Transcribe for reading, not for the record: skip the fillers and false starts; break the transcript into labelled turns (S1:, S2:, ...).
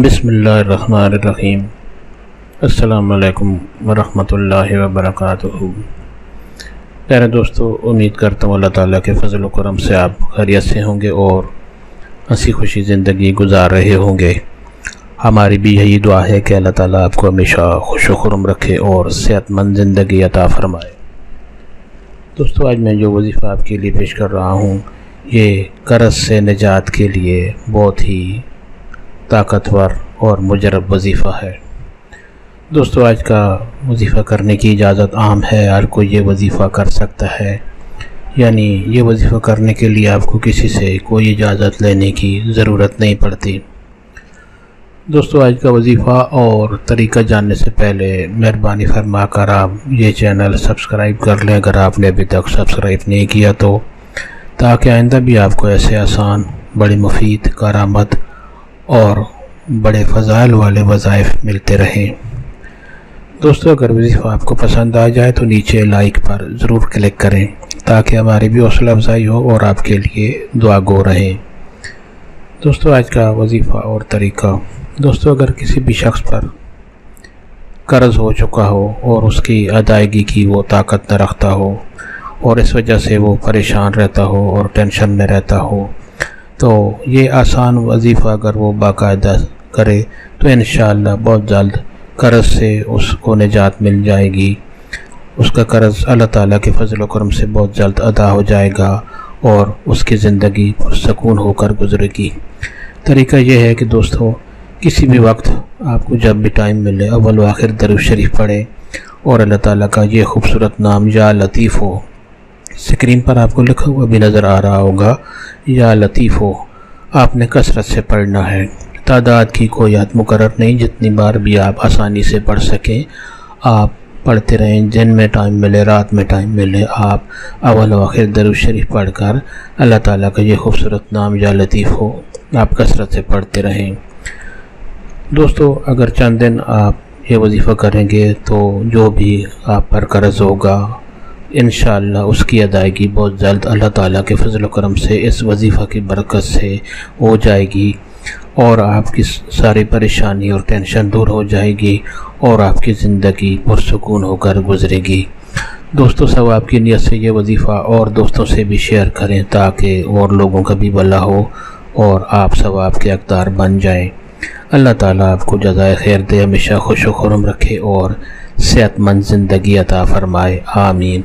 S1: بسم اللہ الرحمن الرحیم۔ السلام علیکم ورحمۃ اللہ وبرکاتہ۔ پیارے دوستو، امید کرتا ہوں اللہ تعالیٰ کے فضل و کرم سے آپ خیریت سے ہوں گے اور ہنسی خوشی زندگی گزار رہے ہوں گے۔ ہماری بھی یہی دعا ہے کہ اللہ تعالیٰ آپ کو ہمیشہ خوش و خرم رکھے اور صحت مند زندگی عطا فرمائے۔ دوستو، آج میں جو وظیفہ آپ کے لیے پیش کر رہا ہوں یہ قرض سے نجات کے لیے بہت ہی طاقتور اور مجرب وظیفہ ہے۔ دوستو، آج کا وظیفہ کرنے کی اجازت عام ہے، ہر کوئی یہ وظیفہ کر سکتا ہے، یعنی یہ وظیفہ کرنے کے لیے آپ کو کسی سے کوئی اجازت لینے کی ضرورت نہیں پڑتی۔ دوستو، آج کا وظیفہ اور طریقہ جاننے سے پہلے مہربانی فرما کر آپ یہ چینل سبسکرائب کر لیں اگر آپ نے ابھی تک سبسکرائب نہیں کیا تو، تاکہ آئندہ بھی آپ کو ایسے آسان، بڑی مفید، کارآمد اور بڑے فضائل والے وظائف ملتے رہیں۔ دوستو، اگر وظیفہ آپ کو پسند آ جائے تو نیچے لائک پر ضرور کلک کریں تاکہ ہماری بھی حوصلہ افزائی ہو اور آپ کے لیے دعا گو رہیں۔ دوستو، آج کا وظیفہ اور طریقہ۔ دوستو، اگر کسی بھی شخص پر قرض ہو چکا ہو اور اس کی ادائیگی کی وہ طاقت نہ رکھتا ہو اور اس وجہ سے وہ پریشان رہتا ہو اور ٹینشن میں رہتا ہو، تو یہ آسان وظیفہ اگر وہ باقاعدہ کرے تو انشاءاللہ بہت جلد قرض سے اس کو نجات مل جائے گی۔ اس کا قرض اللہ تعالیٰ کے فضل و کرم سے بہت جلد ادا ہو جائے گا اور اس کی زندگی پرسکون ہو کر گزرے گی۔ طریقہ یہ ہے کہ دوستو، کسی بھی وقت آپ کو جب بھی ٹائم ملے اول و آخر درود شریف پڑھیں اور اللہ تعالیٰ کا یہ خوبصورت نام یا لطیف ہو، اسکرین پر آپ کو لکھا ہوا بھی نظر آ رہا ہوگا، یا لطیف ہو، آپ نے کثرت سے پڑھنا ہے۔ تعداد کی کوئی حد مقرر نہیں، جتنی بار بھی آپ آسانی سے پڑھ سکیں آپ پڑھتے رہیں۔ دن میں ٹائم ملے، رات میں ٹائم ملے، آپ اول و آخر درود شریف پڑھ کر اللہ تعالیٰ کا یہ خوبصورت نام یا لطیف ہو آپ کثرت سے پڑھتے رہیں۔ دوستو، اگر چند دن آپ یہ وظیفہ کریں گے تو جو بھی آپ پر قرض ہوگا انشاءاللہ اس کی ادائیگی بہت جلد اللہ تعالیٰ کے فضل و کرم سے اس وظیفہ کی برکت سے ہو جائے گی اور آپ کی ساری پریشانی اور ٹینشن دور ہو جائے گی اور آپ کی زندگی پرسکون ہو کر گزرے گی۔ دوستو، ثواب کی نیت سے یہ وظیفہ اور دوستوں سے بھی شیئر کریں تاکہ اور لوگوں کا بھی بھلا ہو اور آپ ثواب کے حقدار بن جائیں۔ اللہ تعالیٰ آپ کو جزائے خیر دے، ہمیشہ خوش و خرم رکھے اور صحت مند زندگی عطا فرمائے۔ آمین۔